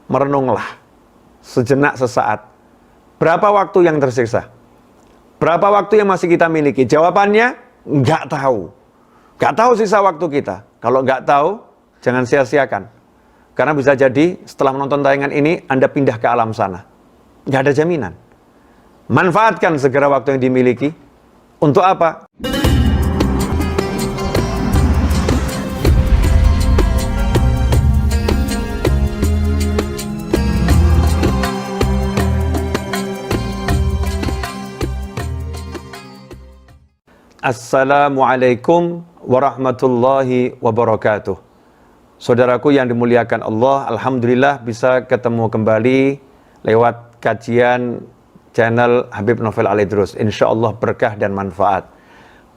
merenunglah sejenak sesaat. Berapa waktu yang tersisa? Berapa waktu yang masih kita miliki? Jawabannya, nggak tahu. Nggak tahu sisa waktu kita. Kalau nggak tahu, jangan sia-siakan. Karena bisa jadi setelah menonton tayangan ini, Anda pindah ke alam sana. Nggak ada jaminan. Manfaatkan segera waktu yang dimiliki. Untuk apa? Assalamualaikum warahmatullahi wabarakatuh. Saudaraku yang dimuliakan Allah, alhamdulillah bisa ketemu kembali lewat kajian channel Habib Novel Al Idrus. Insya Allah berkah dan manfaat.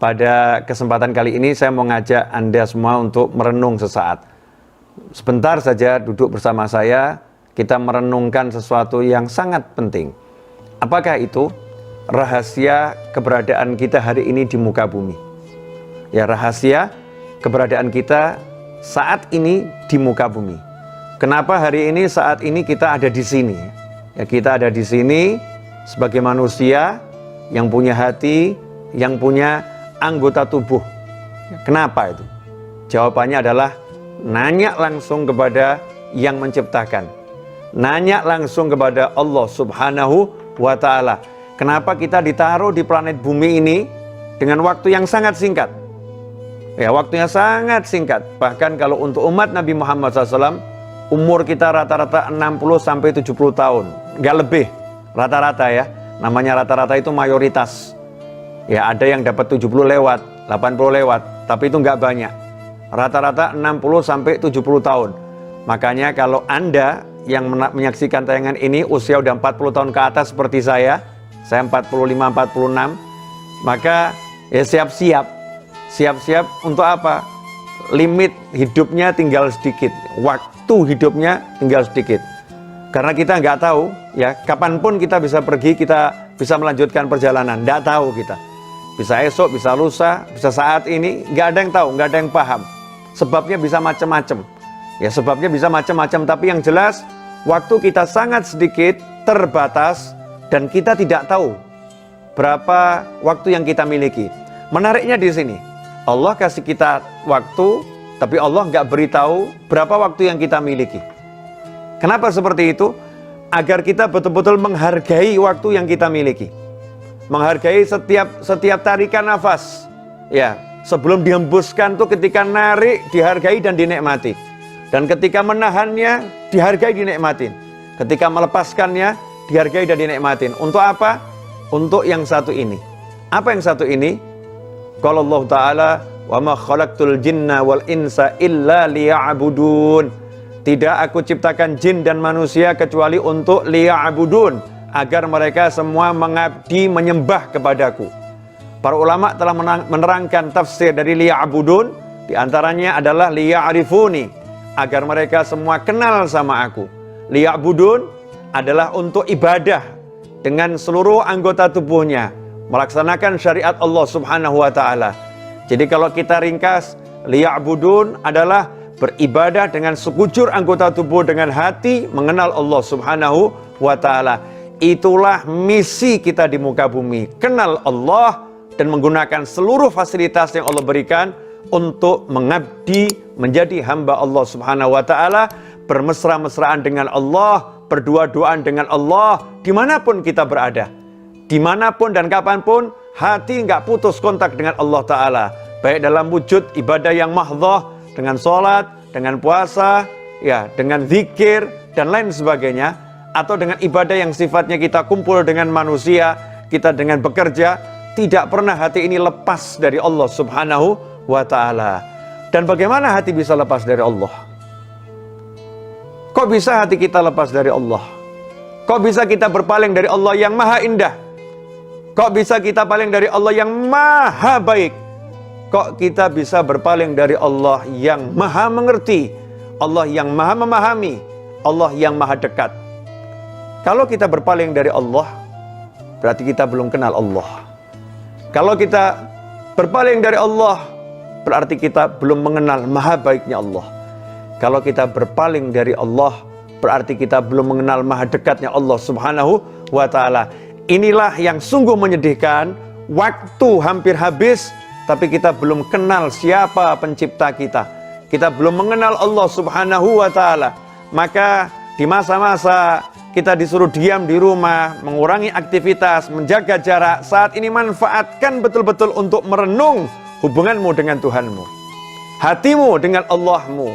Pada kesempatan kali ini saya mau ngajak Anda semua untuk merenung sesaat. Sebentar saja duduk bersama saya, kita merenungkan sesuatu yang sangat penting. Apakah itu? Rahasia keberadaan kita hari ini di muka bumi. Ya, rahasia keberadaan kita saat ini di muka bumi. Kenapa hari ini saat ini kita ada di sini? Ya, kita ada di sini sebagai manusia yang punya hati, yang punya anggota tubuh. Kenapa itu? Jawabannya adalah nanya langsung kepada yang menciptakan. Nanya langsung kepada Allah Subhanahu wa Ta'ala. Kenapa kita ditaruh di planet bumi ini dengan waktu yang sangat singkat? Ya, waktunya sangat singkat. Bahkan kalau untuk umat Nabi Muhammad SAW, umur kita rata-rata 60-70 tahun. Nggak lebih, rata-rata ya. Namanya rata-rata itu mayoritas. Ya, ada yang dapat 70 lewat, 80 lewat. Tapi itu nggak banyak. Rata-rata 60-70 tahun. Makanya kalau Anda yang menyaksikan tayangan ini, usia udah 40 tahun ke atas seperti saya 45-46, maka ya siap-siap untuk apa? Limit hidupnya tinggal sedikit, waktu hidupnya tinggal sedikit. Karena kita nggak tahu ya, kapanpun kita bisa pergi, kita bisa melanjutkan perjalanan, nggak tahu kita. Bisa esok, bisa lusa, bisa saat ini, nggak ada yang tahu, nggak ada yang paham. Sebabnya bisa macam-macam. Ya, sebabnya bisa macam-macam, tapi yang jelas waktu kita sangat sedikit, terbatas, dan kita tidak tahu berapa waktu yang kita miliki. Menariknya di sini, Allah kasih kita waktu, tapi Allah nggak beritahu berapa waktu yang kita miliki. Kenapa seperti itu? Agar kita betul-betul menghargai waktu yang kita miliki. Menghargai setiap tarikan nafas. Ya, sebelum dihembuskan tuh ketika narik, dihargai dan dinikmati. Dan ketika menahannya, dihargai, dinikmatin. Ketika melepaskannya, dihargai dan dinikmatin. Untuk apa? Untuk yang satu ini. Apa yang satu ini? Qala Allah Ta'ala, wa ma khalaqtul jinna wal insa illa liya'budun. Tidak aku ciptakan jin dan manusia kecuali untuk liya'budun, agar mereka semua mengabdi, menyembah kepadaku. Para ulama telah menerangkan tafsir dari liya'budun, di antaranya adalah liya'rifuni, agar mereka semua kenal sama aku. Liya'budun adalah untuk ibadah dengan seluruh anggota tubuhnya, melaksanakan syariat Allah Subhanahu wa Ta'ala. Jadi kalau kita ringkas, liya'budun adalah beribadah dengan sekujur anggota tubuh, dengan hati mengenal Allah Subhanahu wa Ta'ala. Itulah misi kita di muka bumi, kenal Allah dan menggunakan seluruh fasilitas yang Allah berikan untuk mengabdi, menjadi hamba Allah Subhanahu wa Ta'ala, bermesra-mesraan dengan Allah, berdua-duaan dengan Allah, dimanapun kita berada. Dimanapun dan kapanpun, hati nggak putus kontak dengan Allah Ta'ala. Baik dalam wujud ibadah yang mahdhah, dengan sholat, dengan puasa, ya, dengan zikir, dan lain sebagainya. Atau dengan ibadah yang sifatnya kita kumpul dengan manusia, kita dengan bekerja, tidak pernah hati ini lepas dari Allah Subhanahu wa Ta'ala. Dan bagaimana hati bisa lepas dari Allah? Kok bisa hati kita lepas dari Allah? Kok bisa kita berpaling dari Allah yang maha indah? Kok bisa kita paling dari Allah yang maha baik? Kok kita bisa berpaling dari Allah yang maha mengerti? Allah yang maha memahami? Allah yang maha dekat? Kalau kita berpaling dari Allah, berarti kita belum kenal Allah. Kalau kita berpaling dari Allah, berarti kita belum mengenal maha baiknya Allah. Kalau kita berpaling dari Allah, berarti kita belum mengenal maha dekatnya Allah Subhanahu wa ta'ala. Inilah yang sungguh menyedihkan. Waktu hampir habis, tapi kita belum kenal siapa pencipta kita. Kita belum mengenal Allah Subhanahu wa ta'ala. Maka di masa-masa kita disuruh diam di rumah, mengurangi aktivitas, menjaga jarak, saat ini manfaatkan betul-betul untuk merenung hubunganmu dengan Tuhanmu, hatimu dengan Allahmu.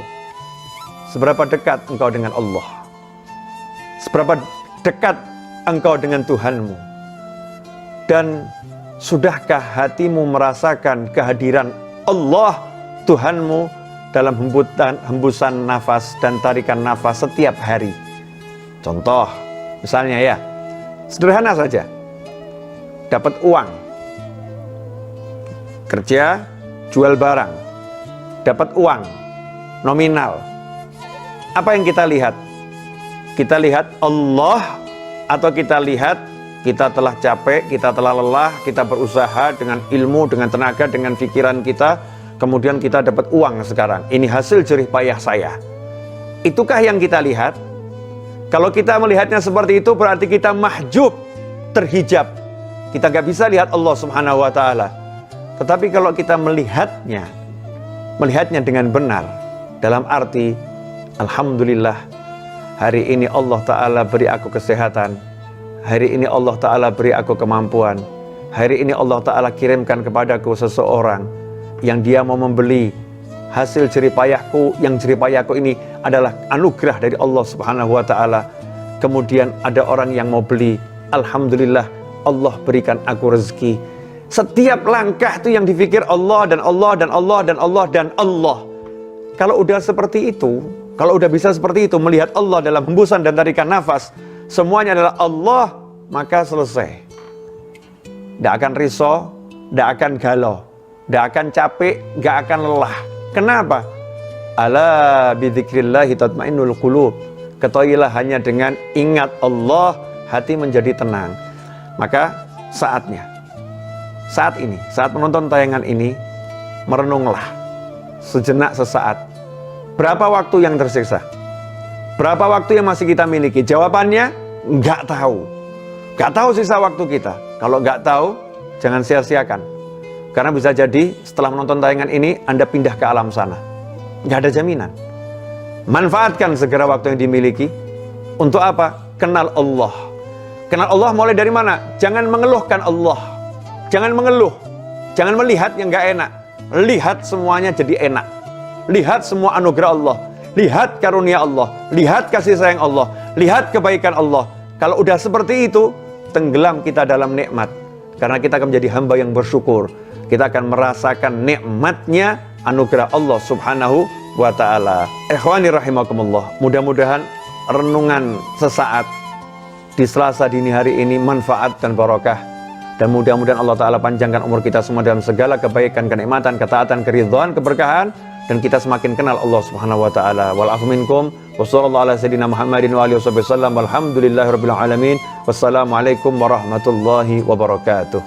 Seberapa dekat engkau dengan Allah? Seberapa dekat engkau dengan Tuhanmu? Dan sudahkah hatimu merasakan kehadiran Allah Tuhanmu dalam hembusan nafas dan tarikan nafas setiap hari? Contoh, misalnya ya, sederhana saja. Dapat uang, kerja, jual barang, dapat uang, nominal. Apa yang kita lihat? Kita lihat Allah, atau kita lihat kita telah capek, kita telah lelah, kita berusaha dengan ilmu, dengan tenaga, dengan pikiran kita, kemudian kita dapat uang sekarang. Ini hasil jerih payah saya. Itukah yang kita lihat? Kalau kita melihatnya seperti itu, berarti kita mahjub, terhijab. Kita gak bisa lihat Allah Subhanahu wa ta'ala. Tetapi kalau kita melihatnya dengan benar, dalam arti alhamdulillah, hari ini Allah Ta'ala beri aku kesehatan, hari ini Allah Ta'ala beri aku kemampuan, hari ini Allah Ta'ala kirimkan kepadaku seseorang yang dia mau membeli hasil jerih payahku, yang jerih payahku ini adalah anugerah dari Allah Subhanahu wa ta'ala. Kemudian ada orang yang mau beli, alhamdulillah Allah berikan aku rezeki. Setiap langkah itu yang dipikir Allah dan Allah dan Allah dan Allah dan Allah. Kalau udah seperti itu, kalau udah bisa seperti itu, melihat Allah dalam hembusan dan tarikan nafas, semuanya adalah Allah, maka selesai. Tidak akan risau, tidak akan galau, tidak akan capek, tidak akan lelah. Kenapa? Ala bidzikrillahi tatmainnul qulub. Ketahuilah hanya dengan ingat Allah, hati menjadi tenang. Maka saatnya, saat ini, saat menonton tayangan ini, merenunglah sejenak sesaat. Berapa waktu yang tersisa? Berapa waktu yang masih kita miliki? Jawabannya, nggak tahu. Nggak tahu sisa waktu kita. Kalau nggak tahu, jangan sia-siakan. Karena bisa jadi setelah menonton tayangan ini, Anda pindah ke alam sana. Nggak ada jaminan. Manfaatkan segera waktu yang dimiliki. Untuk apa? Kenal Allah. Kenal Allah mulai dari mana? Jangan mengeluhkan Allah. Jangan mengeluh. Jangan melihat yang nggak enak. Lihat semuanya jadi enak. Lihat semua anugerah Allah. Lihat karunia Allah. Lihat kasih sayang Allah. Lihat kebaikan Allah. Kalau udah seperti itu, tenggelam kita dalam nikmat. Karena kita akan menjadi hamba yang bersyukur. Kita akan merasakan nikmatnya anugerah Allah Subhanahu wa ta'ala. Ikhwani rahimakumullah. Mudah-mudahan renungan sesaat di Selasa dini hari ini manfaat dan barokah. Dan mudah-mudahan Allah Ta'ala panjangkan umur kita semua dalam segala kebaikan, kenikmatan, ketaatan, keridhaan, keberkahan. Dan kita semakin kenal Allah Subhanahu wa ta'ala. Wal'afu minkum. Wassallallahu ala sayyidina Muhammadin wa alihi wasallam. Walhamdulillahirabbil alamin. Wassalamualaikum warahmatullahi wabarakatuh.